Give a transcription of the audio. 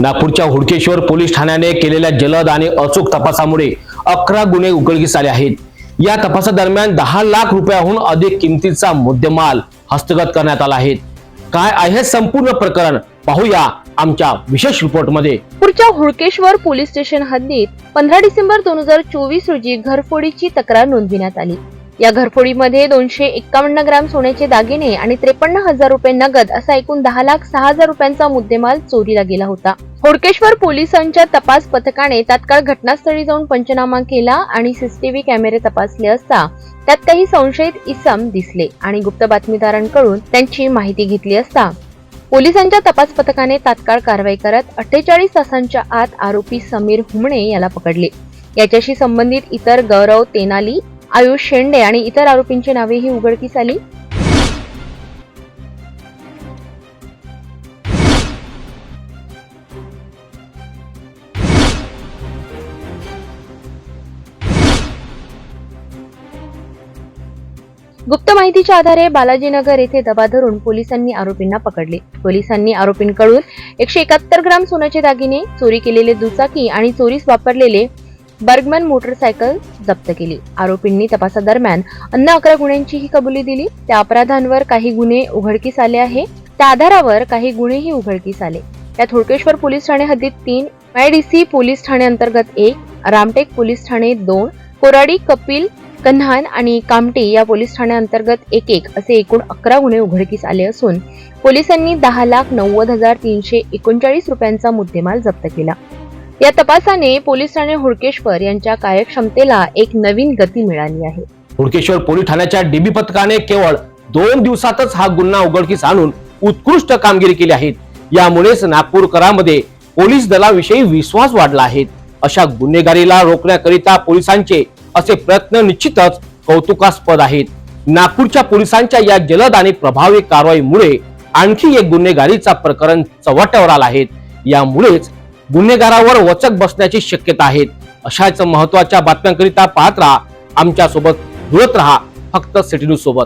नागपूरच्या हुडकेश्वर पोलीस ठाण्याने केलेल्या जलद आणि अचूक तपासामुळे 11 गुन्हे उघडकीस आले आहेत। या तपासादरम्यान 10 लाख रुपयाहून अधिक किमतीचा मुद्देमाल हस्तगत करण्यात आला आहे। काय आहे संपूर्ण प्रकरण पाहूया आमच्या विशेष रिपोर्ट मध्ये। नागपूरच्या हुडकेश्वर पोलीस स्टेशन हद्दीत 15 डिसेंबर 2024 रोजी घरफोडीची तक्रार नोंदविण्यात आली। या घरफोडीमध्ये 251 ग्राम सोन्याचे दागिने आणि 53,000 रुपये नगद असा एकूण 10,06,000 रुपयांचा मुद्देमाल चोरीला गेला होता। हुडकेश्वर पोलिसांच्या तपास पथकाने तात्काळ घटनास्थळी जाऊन पंचनामा केला आणि सीसीटीव्ही कॅमेरे तपासले असता त्यात काही संशयित इसम दिसले आणि गुप्त बातमीदारांकडून त्यांची माहिती घेतली असता पोलिसांच्या तपास पथकाने तात्काळ कारवाई करत 48 तासांच्या आत आरोपी समीर हुमणे याला पकडले। याच्याशी संबंधित इतर गौरव तेनाली, आयुष शेंडे आणि इतर आरोपींची नावेही उघडकीस आली। गुप्त माहितीच्या आधारे बालाजीनगर येथे दबा धरून पोलिसांनी आरोपींना पकडले। पोलिसांनी आरोपींकडून 171 ग्राम सोन्याचे दागिने, चोरी केलेले दुचाकी आणि चोरीस वापरलेले बर्गमन मोटरसायकल जप्त केली। आरोपींनी तपासादरम्यान अन्य 11 गुन्ह्यांचीही कबुली दिली। त्या अपराधांवर काही गुन्हे उघडकीस आले आहे। त्या आधारावर काही गुन्हेही उघडकीस आले। त्यात हुडकेश्वर पोलीस ठाणे हद्दीत 3, MIDC पोलीस ठाणे अंतर्गत 1, रामटेक पोलीस ठाणे 2, कोराडी, कपिल, कन्हान आणि कामठी या पोलीस ठाणे अंतर्गत 1 असे एकूण 11 गुन्हे उघडकीस आले असून पोलिसांनी 10,90,339 रुपयांचा मुद्देमाल जप्त केला। या तपासाने पोलीस ठाणे हुडकेश्वर यांच्या कार्यक्षमतेला एक नवीन गती मिळाली आहे। हुडकेश्वर पोलीस ठाण्याच्या डीबी पथकाने केवळ 2 दिवसातच हा गुन्हा उघडकीस आणून उत्कृष्ट कामगिरी केली आहे। यामुळेच नागपूरकरांमध्ये पोलीस दलाविषयी विश्वास वाढला आहे। अशा गुन्हेगारीला रोखण्याकरिता पोलिसांचे असे प्रयत्न निश्चितच कौतुकास्पद आहेत। नागपूरच्या पोलिसांच्या या जलद आणि प्रभावी कारवाईमुळे आणखी एक गुन्हेगारीचा प्रकरण चव्हाट्यावर आला आहे। यामुळेच गुन्हेगारावर वचक बसण्याची शक्यता आहे। अशाच महत्त्वाच्या बातम्यांकरिता पाहत राहा, आमच्या सोबत जुळत राहा, फक्त सिटी न्यूज सोबत।